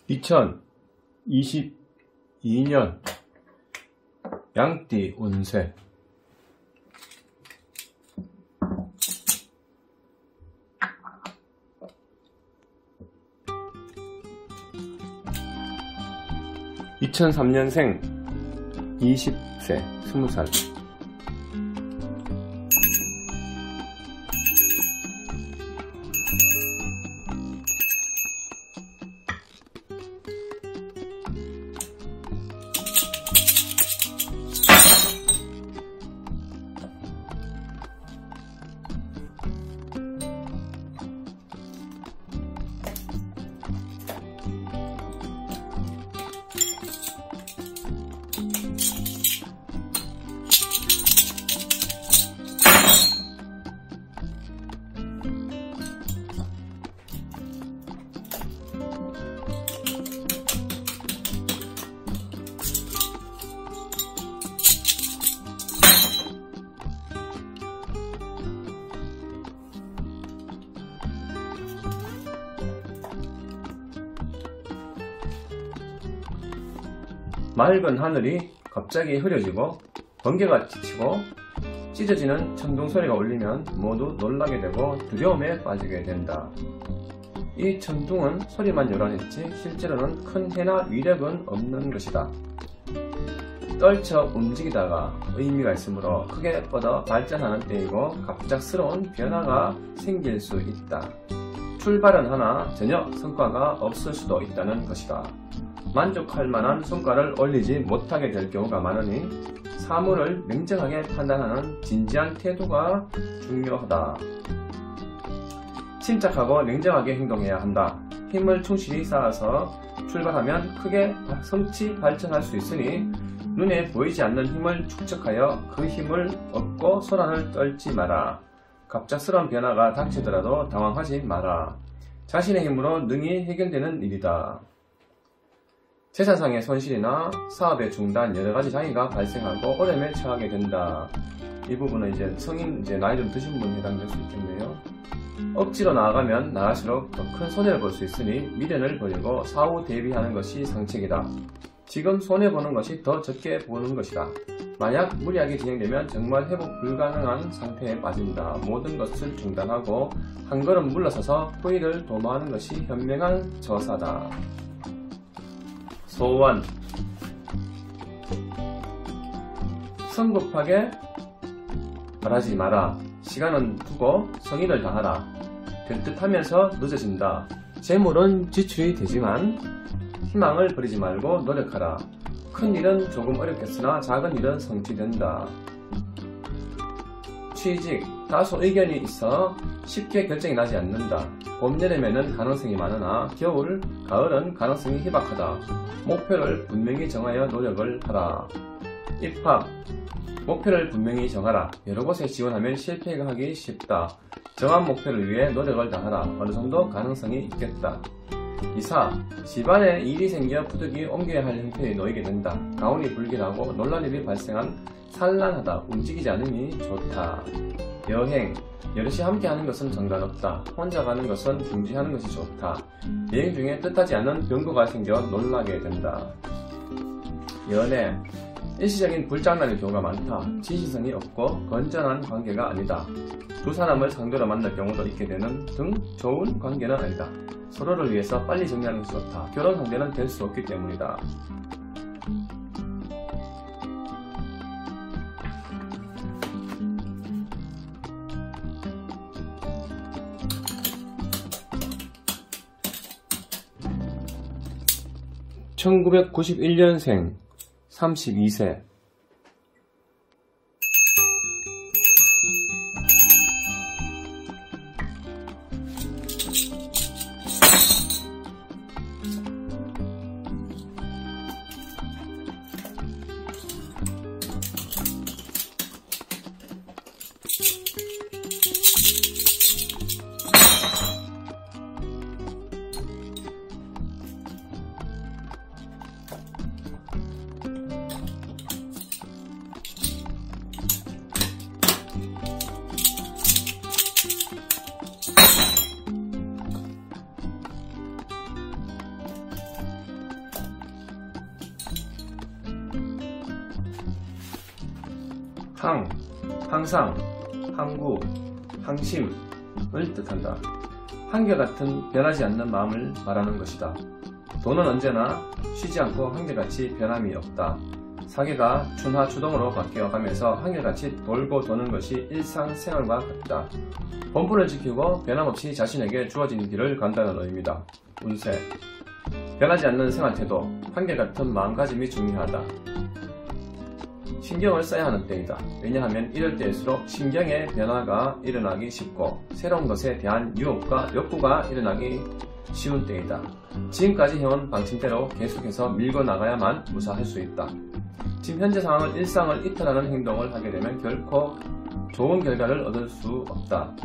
2022년 양띠 운세. (2003년생) 20세 20살. 맑은 하늘이 갑자기 흐려지고 번개가 지치고 찢어지는 천둥 소리가 울리면 모두 놀라게 되고 두려움에 빠지게 된다. 이 천둥은 소리만 요란했지 실제로는 큰 해나 위력은 없는 것이다. 떨쳐 움직이다가 의미가 있으므로 크게 뻗어 발전하는 때이고 갑작스러운 변화가 생길 수 있다. 출발은 하나 전혀 성과가 없을 수도 있다는 것이다. 만족할 만한 성과를 올리지 못하게 될 경우가 많으니 사물을 냉정하게 판단하는 진지한 태도가 중요하다. 침착하고 냉정하게 행동해야 한다. 힘을 충실히 쌓아서 출발하면 크게 성취 발전할 수 있으니 눈에 보이지 않는 힘을 축적하여 그 힘을 얻고 소란을 떨지 마라. 갑작스러운 변화가 닥치더라도 당황하지 마라. 자신의 힘으로 능히 해결되는 일이다. 재산상의 손실이나 사업의 중단, 여러가지 장애가 발생하고 어려움에 처하게 된다. 이 부분은 이제 성인, 나이 좀 드신 분이 해당될 수 있겠네요. 억지로 나아가면 나갈수록 더 큰 손해를 볼 수 있으니 미련을 버리고 사후 대비하는 것이 상책이다. 지금 손해보는 것이 더 적게 보는 것이다. 만약 무리하게 진행되면 정말 회복 불가능한 상태에 빠진다. 모든 것을 중단하고 한 걸음 물러서서 후회를 도모하는 것이 현명한 처사다. 소원. 성급하게 말하지 마라. 시간은 두고 성의를 다하라. 될 듯하면서 늦어진다. 재물은 지출이 되지만 희망을 버리지 말고 노력하라. 큰 일은 조금 어렵겠으나 작은 일은 성취된다. 취직. 다소 의견이 있어 쉽게 결정이 나지 않는다. 봄, 여름에는 가능성이 많으나 겨울, 가을은 가능성이 희박하다. 목표를 분명히 정하여 노력을 하라. 입학. 목표를 분명히 정하라. 여러 곳에 지원하면 실패가 하기 쉽다. 정한 목표를 위해 노력을 다하라. 어느 정도 가능성이 있겠다. 이사. 집안에 일이 생겨 부득이 옮겨야 할 형편에 놓이게 된다. 가온이 불길하고 논란일이 발생한 산란하다. 움직이지 않으니 좋다. 여행. 여럿이 함께 하는 것은 상관없다. 혼자 가는 것은 중지하는 것이 좋다. 여행 중에 뜻하지 않은 변고가 생겨 놀라게 된다. 연애. 일시적인 불장난의 경우가 많다. 진실성이 없고 건전한 관계가 아니다. 두 사람을 상대로 만날 경우도 있게 되는 등 좋은 관계는 아니다. 서로를 위해서 빨리 정리하는 것이 좋다. 결혼 상대는 될 수 없기 때문이다. (1991년생) 32세. 항상, 항구, 항심을 뜻한다. 한결같은 변하지 않는 마음을 말하는 것이다. 돈은 언제나 쉬지 않고 한결같이 변함이 없다. 사계가 춘하 추동으로 바뀌어가면서 한결같이 돌고 도는 것이 일상생활과 같다. 본분을 지키고 변함없이 자신에게 주어진 길을 간다는 의미다. 운세. 변하지 않는 생활태도, 한결같은 마음가짐이 중요하다. 신경을 써야 하는 때이다. 왜냐하면 이럴 때일수록 신경의 변화가 일어나기 쉽고 새로운 것에 대한 유혹과 욕구가 일어나기 쉬운 때이다. 지금까지 해온 방침대로 계속해서 밀고 나가야만 무사할 수 있다. 지금 현재 상황을 일상을 이탈하는 행동을 하게 되면 결코 좋은 결과를 얻을 수 없다.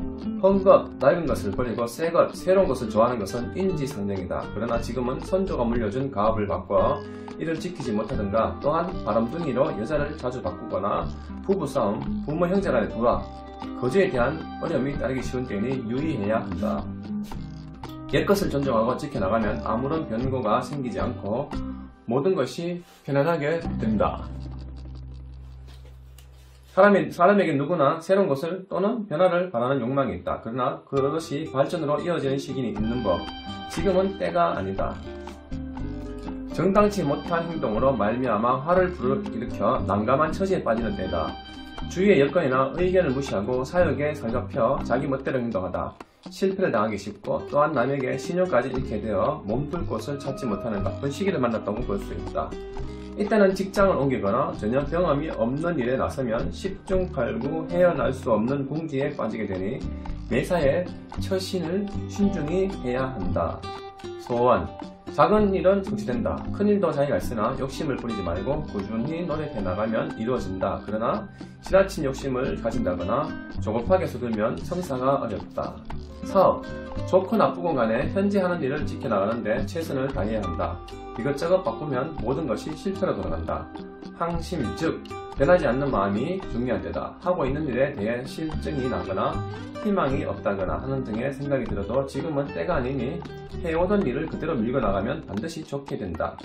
헝것, 낡은 것을 버리고 새것, 새로운 것을 좋아하는 것은 인지상정이다. 그러나 지금은 선조가 물려준 가업을 바꿔 이를 지키지 못하든가, 또한 바람둥이로 여자를 자주 바꾸거나 부부싸움, 부모 형제 간의 불화, 거주에 대한 어려움이 따르기 쉬운 때이니 유의해야 한다. 옛것을 존중하고 지켜나가면 아무런 변고가 생기지 않고 모든 것이 편안하게 된다. 사람에게 누구나 새로운 것을 또는 변화를 바라는 욕망이 있다. 그러나 그것이 발전으로 이어지는 시기는 있는 법. 지금은 때가 아니다. 정당치 못한 행동으로 말미암아 화를 불러일으켜 난감한 처지에 빠지는 때다. 주위의 여건이나 의견을 무시하고 사역에 살갑혀 자기 멋대로 행동하다. 실패를 당하기 쉽고 또한 남에게 신용까지 잃게 되어 몸둘 곳을 찾지 못하는 나쁜 시기를 만났다고 볼 수 있다. 이때는 직장을 옮기거나 전혀 경험이 없는 일에 나서면 10중 8구 헤어날 수 없는 궁지에 빠지게 되니 매사에 처신을 신중히 해야 한다. 소원. 작은 일은 성취된다. 큰 일도 자기가 있으나 욕심을 부리지 말고 꾸준히 노력해 나가면 이루어진다. 그러나 지나친 욕심을 가진다거나 조급하게 서두르면 성사가 어렵다. 사업. 좋고 나쁘고 간에 현재 하는 일을 지켜나가는데 최선을 다해야 한다. 이것저것 바꾸면 모든 것이 실패로 돌아간다. 항심, 즉 변하지 않는 마음이 중요한 때다. 하고 있는 일에 대해 실증이 나거나 희망이 없다거나 하는 등의 생각이 들어도 지금은 때가 아니니 해오던 일을 그대로 밀고 나가면 반드시 좋게 된다.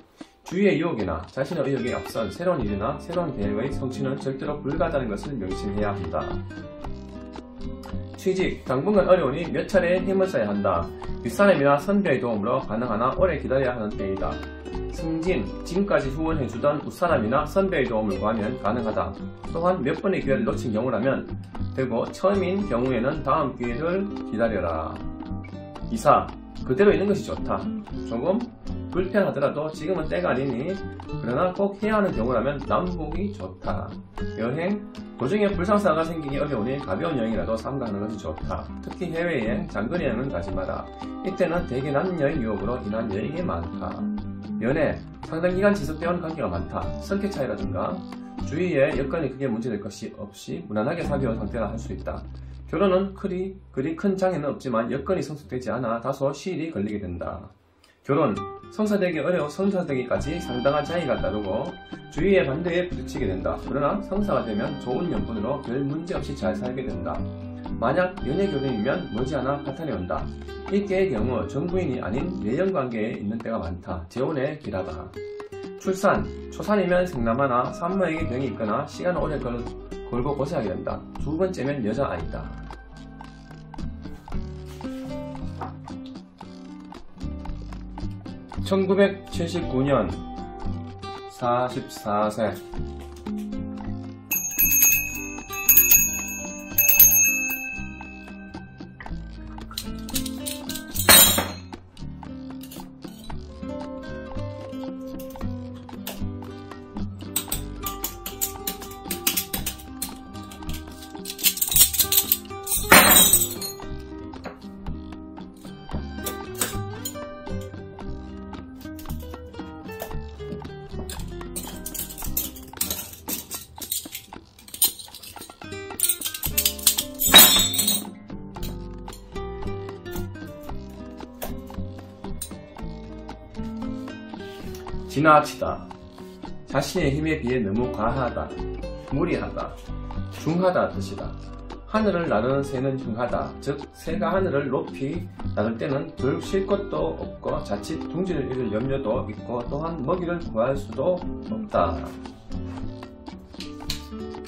주위의 유혹이나 자신의 의욕에 앞선 새로운 일이나 새로운 계획의 성취는 절대로 불가하다는 것을 명심해야 한다. 취직, 당분간 어려우니 몇 차례 힘을 써야 한다. 윗사람이나 선배의 도움으로 가능하나 오래 기다려야 하는 때이다. 승진, 지금까지 후원해주던 윗사람이나 선배의 도움을 구하면 가능하다. 또한 몇 번의 기회를 놓친 경우라면 되고 처음인 경우에는 다음 기회를 기다려라. 이사, 그대로 있는 것이 좋다. 조금 불편하더라도 지금은 때가 아니니 그러나 꼭 해야 하는 경우라면 남복이 좋다. 여행, 도중에 불상사가 생기기 어려우니 가벼운 여행이라도 삼가하는 것이 좋다. 특히 해외여행, 장거리여행은 가지 마라. 이때는 대개 남녀의 유혹으로 인한 여행이 많다. 연애, 상당 기간 지속되어온 관계가 많다. 성격 차이라든가 주위에 여건이 크게 문제될 것이 없이 무난하게 사귀어온 상태라 할 수 있다. 결혼은 그리 큰 장애는 없지만 여건이 성숙되지 않아 다소 시일이 걸리게 된다. 결혼, 성사되기까지 상당한 차이가 따르고 주위의 반대에 부딪히게 된다. 그러나 성사가 되면 좋은 연분으로 별 문제없이 잘 살게 된다. 만약 연애결혼이면 머지않아 파탄이 온다. 이 때의 경우 정부인이 아닌 내연관계에 있는 때가 많다. 재혼에 길하다. 출산, 초산이면 생남하나 산모에게 병이 있거나 시간을 오래 걸고 고생하게 된다. 두 번째면 여자아이다. (1979년) 44세. 지나치다. 자신의 힘에 비해 너무 과하다. 무리하다. 중하다 뜻이다. 하늘을 나르는 새는 흉하다. 즉 새가 하늘을 높이 나를 때는 덜 쉴 것도 없고 자칫 둥지를 잃을 염려도 있고 또한 먹이를 구할 수도 없다.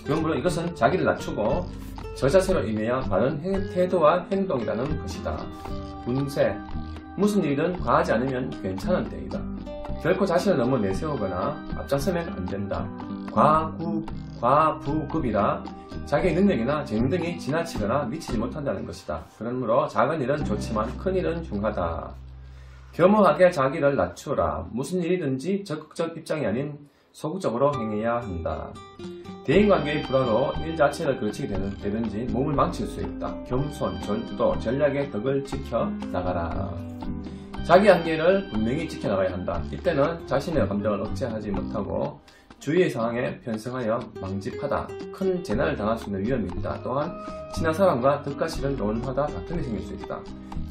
그러므로 이것은 자기를 낮추고 저 자세로 인해야 바른 태도와 행동이라는 것이다. 운세, 무슨 일이든 과하지 않으면 괜찮은 때이다. 결코 자신을 너무 내세우거나 앞장서면 안 된다. 과부급이라 자기의 능력이나 재능 등이 지나치거나 미치지 못한다는 것이다. 그러므로 작은 일은 좋지만 큰 일은 중하다. 겸허하게 자기를 낮추라. 무슨 일이든지 적극적 입장이 아닌 소극적으로 행해야 한다. 대인관계의 불화로 일 자체를 그르치게 되든지 몸을 망칠 수 있다. 겸손, 절도, 전략의 덕을 지켜 나가라. 자기 한계를 분명히 지켜나가야 한다. 이때는 자신의 감정을 억제하지 못하고 주위의 상황에 편승하여 망집하다. 큰 재난을 당할 수 있는 위험이 있다. 또한 친한 사람과 덕과 실을 논하다 다툼이 생길 수 있다.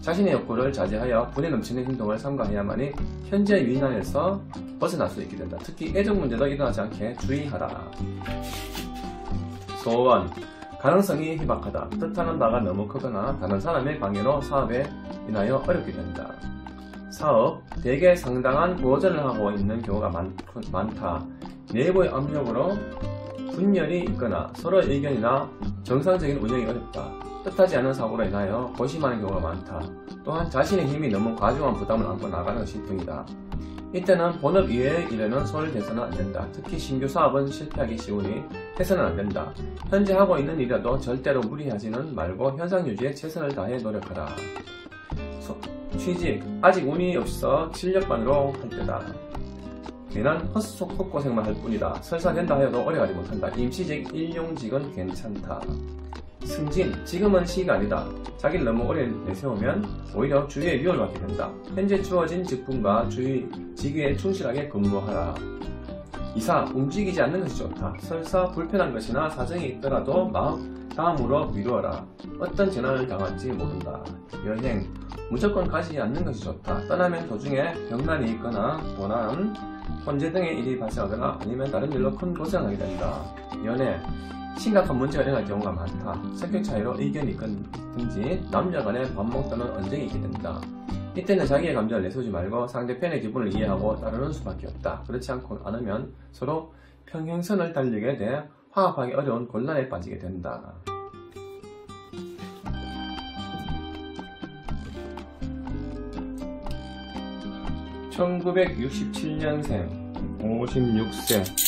자신의 욕구를 자제하여 분에 넘치는 행동을 삼가해야만이 현재 위난에서 벗어날 수 있게 된다. 특히 애정 문제도 일어나지 않게 주의하라. 소원, 가능성이 희박하다. 뜻하는 바가 너무 크거나 다른 사람의 방해로 사업에 인하여 어렵게 된다. 사업, 대개 상당한 고전을 하고 있는 경우가 많다. 내부의 압력으로 분열이 있거나 서로의 의견이나 정상적인 운영이 어렵다. 뜻하지 않은 사고로 인하여 고심하는 경우가 많다. 또한 자신의 힘이 너무 과중한 부담을 안고 나가는 것이 등이다. 이때는 본업 이외의 일에는 손을 대서는 안 된다. 특히 신규 사업은 실패하기 쉬우니 해서는 안 된다. 현재 하고 있는 일이라도 절대로 무리하지는 말고 현상 유지에 최선을 다해 노력하라. 취직, 아직 운이 없어 실력반으로 할 때다. 괜한 헛고생만 할 뿐이다. 설사 된다 하여도 오래가지 못한다. 임시직, 일용직은 괜찮다. 승진, 지금은 시기가 아니다. 자기를 너무 오래 내세우면 오히려 주위에 위협을 받게 된다. 현재 주어진 직분과 직위에 충실하게 근무하라. 이사, 움직이지 않는 것이 좋다. 설사 불편한 것이나 사정이 있더라도 다음으로 미루어라. 어떤 재난을 당할지 모른다. 여행, 무조건 가지 않는 것이 좋다. 떠나면 도중에 병난이 있거나 고난, 혼재 등의 일이 발생하거나 아니면 다른 일로 큰 고생을 하게 된다. 연애, 심각한 문제가 일어날 경우가 많다. 성격 차이로 의견이 있든지 남녀 간의 반목 또는 언쟁이 있게 된다. 이때는 자기의 감정을 내세우지 말고 상대편의 기분을 이해하고 따르는 수밖에 없다. 그렇지 않으면 서로 평행선을 달리게 돼 화합하기 어려운 곤란에 빠지게 된다. (1967년생) 56세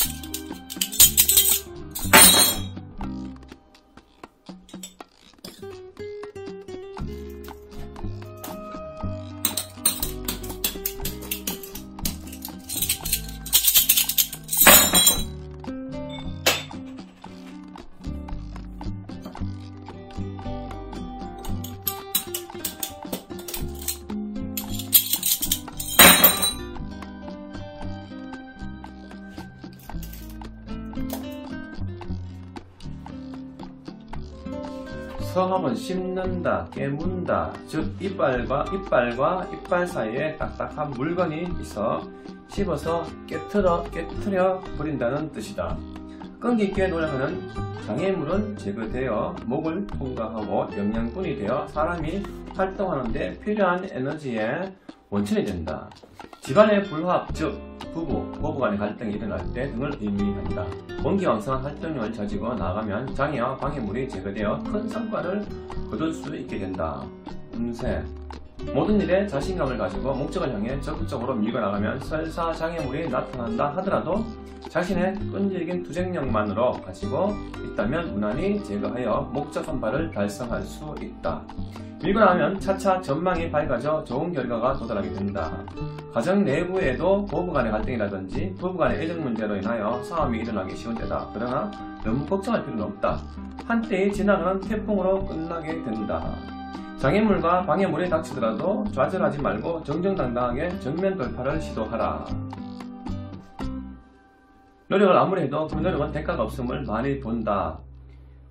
서합은 씹는다, 깨문다, 즉 이빨과 이빨 사이에 딱딱한 물건이 있어 씹어서 깨트려 버린다는 뜻이다. 끈기 있게 노력하는 장애물은 제거되어 목을 통과하고 영양분이 되어 사람이 활동하는 데 필요한 에너지의 원천이 된다. 집안의 불합, 즉 부부 간의 갈등이 일어날 때 등을 의미한다. 원기왕성한 활동력을 가지고 나가면 장애와 방해물이 제거되어 큰 성과를 거둘 수 있게 된다. 운세, 모든 일에 자신감을 가지고 목적을 향해 적극적으로 밀고 나가면 설사 장애물이 나타난다 하더라도 자신의 끈질긴 투쟁력만으로 가지고 있다면 무난히 제거하여 목적한 바를 달성할 수 있다. 밀고 나면 차차 전망이 밝아져 좋은 결과가 도달하게 된다. 가정 내부에도 부부간의 갈등이라든지 부부간의 애정 문제로 인하여 싸움이 일어나기 쉬운 때다. 그러나 너무 걱정할 필요는 없다. 한때의 지나가는 태풍으로 끝나게 된다. 장애물과 방해물이 닥치더라도 좌절하지 말고 정정당당하게 정면 돌파를 시도하라. 노력을 아무리 해도 그 노력은 대가가 없음을 많이 본다.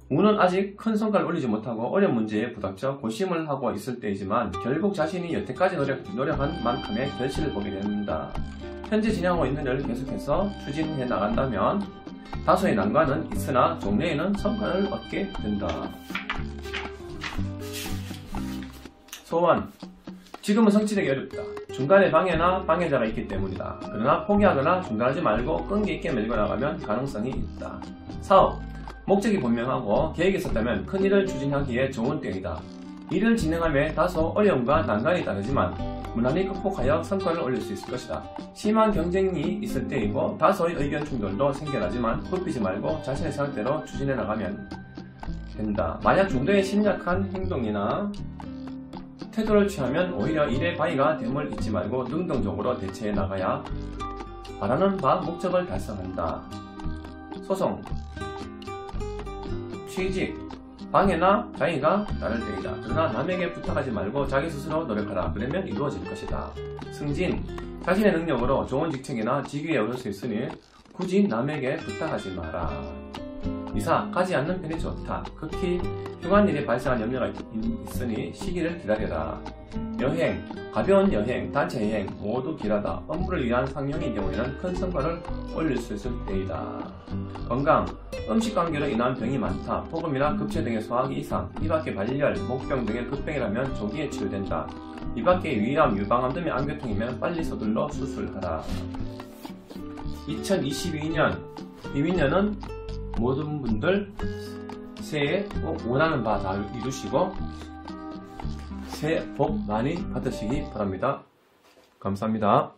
운은 아직 큰 성과를 올리지 못하고 어려운 문제에 부닥쳐 고심을 하고 있을 때이지만 결국 자신이 여태까지 노력한 만큼의 결실을 보게 된다. 현재 진행하고 있는 일을 계속해서 추진해 나간다면 다소의 난관은 있으나 종래에는 성과를 얻게 된다. 소원, 지금은 성취되기 어렵다. 중간에 방해나 방해자가 있기 때문이다. 그러나 포기하거나 중단하지 말고 끈기 있게 밀고 나가면 가능성이 있다. 사업, 목적이 분명하고 계획이 있었다면 큰 일을 추진하기에 좋은 때이다. 일을 진행함에 다소 어려움과 난관이 따르지만 무난히 극복하여 성과를 올릴 수 있을 것이다. 심한 경쟁이 있을 때이고 다소의 의견 충돌도 생겨나지만 굽히지 말고 자신의 생각대로 추진해 나가면 된다. 만약 중도에 심약한 행동이나 태도를 취하면 오히려 일의 방해가 됨을 잊지 말고 능동적으로 대처해 나가야 바라는 바 목적을 달성한다. 소송, 취직, 방해나 장애가 따를 때이다. 그러나 남에게 부탁하지 말고 자기 스스로 노력하라. 그러면 이루어질 것이다. 승진, 자신의 능력으로 좋은 직책이나 직위에 오를 수 있으니 굳이 남에게 부탁하지 마라. 이사, 가지 않는 편이 좋다. 극히 흉한 일이 발생할 염려가 있으니 시기를 기다려라. 여행, 가벼운 여행, 단체 여행 모두 길하다. 업무를 위한 상용인 경우에는 큰 성과를 올릴 수 있을 때이다. 건강, 음식 관계로 인한 병이 많다. 폭음이나 급체 등의 소화기 이상, 이밖에 발열, 목병 등의 급병이라면 조기에 치료된다. 이밖에 위암, 유방암 등의 암교통이면 빨리 서둘러 수술하라. 2022년 비민년은 모든 분들 새해 꼭 원하는 바 다 이루시고 새해 복 많이 받으시기 바랍니다. 감사합니다.